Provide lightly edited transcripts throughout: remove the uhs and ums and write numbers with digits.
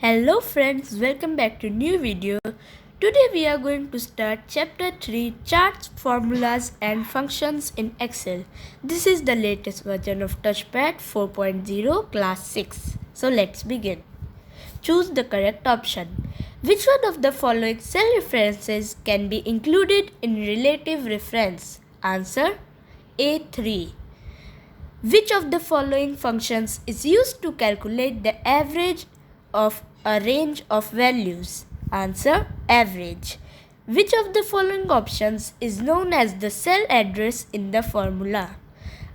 Hello friends, welcome back to new video. Today we are going to start chapter 3 charts, formulas and functions in Excel. This is the latest version of Touchpad 4.0 class 6. So let's begin. Choose the correct option. Which one of the following cell references can be included in relative reference? Answer A3. Which of the following functions is used to calculate the average of a range of values? Answer average. Which of the following options is known as the cell address in the formula?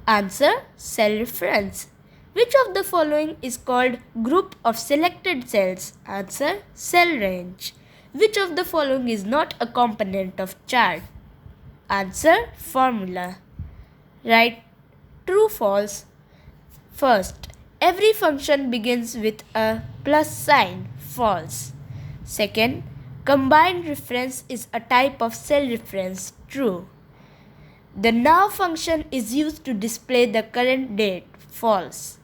Answer cell reference. Which of the following is called group of selected cells? Answer cell range. Which of the following is not a component of chart? Answer formula. Write true false. First, every function begins with a plus sign. False. Second, combined reference is a type of cell reference. True. The now function is used to display the current date. False.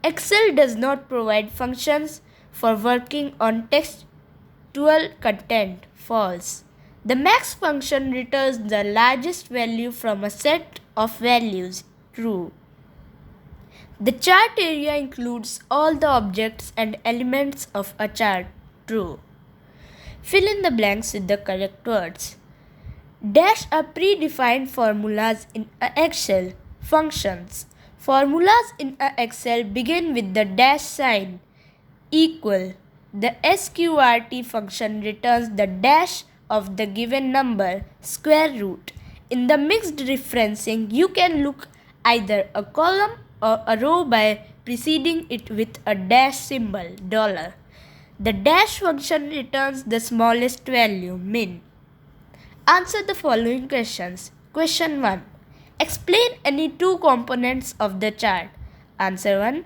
Excel does not provide functions for working on textual content. False. The max function returns the largest value from a set of values. True. The chart area includes all the objects and elements of a chart. True. Fill in the blanks with the correct words. Dash are predefined formulas in Excel. Functions. Formulas in Excel begin with the dash sign. Equal. The sqrt function returns the dash of the given number, square root. In the mixed referencing, you can look either a column or a row by preceding it with a dash symbol, $. The dash function returns the smallest value, min. Answer the following questions. Question 1. Explain any two components of the chart. Answer 1.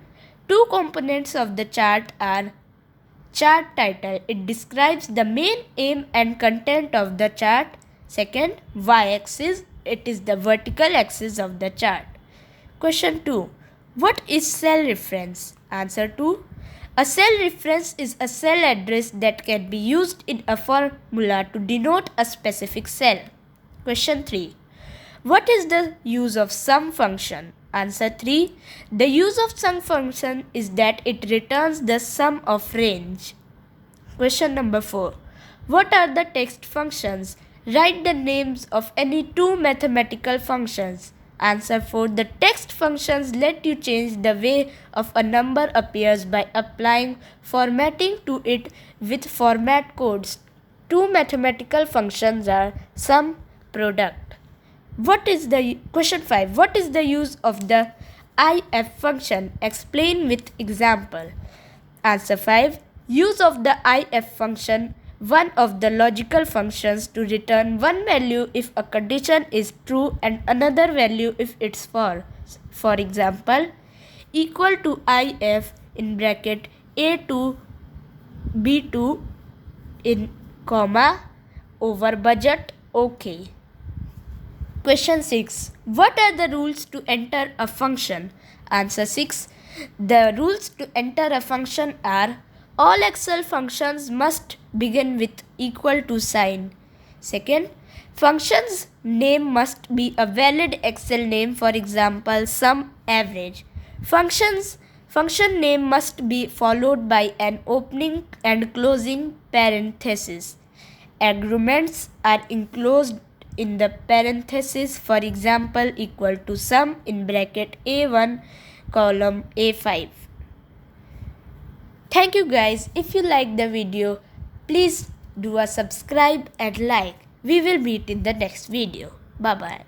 Two components of the chart are chart title. It describes the main aim and content of the chart. Second, y-axis. It is the vertical axis of the chart. Question 2. What is cell reference? Answer 2. A cell reference is a cell address that can be used in a formula to denote a specific cell. Question 3. What is the use of sum function? Answer 3. The use of sum function is that it returns the sum of range. Question number 4. What are the text functions? Write the names of any two mathematical functions. Answer 4. The text functions let you change the way of a number appears by applying formatting to it with format codes. Two mathematical functions are sum, product. Question 5. What is the use of the if function? Explain with example. Answer 5. Use of the if function, one of the logical functions, to return one value if a condition is true and another value if it's false. For example, equal to if in bracket a2 b2 in comma over budget. Okay. Question 6. What are the rules to enter a function? Answer 6. The rules to enter a function are: all Excel functions must begin with equal to sign. Second, function's name must be a valid Excel name, for example, sum, average. Function name must be followed by an opening and closing parenthesis. Arguments are enclosed in the parenthesis, for example, equal to sum in bracket a1 column a5. Thank you guys. If you like the video, please do a subscribe and like. We will meet in the next video. Bye bye.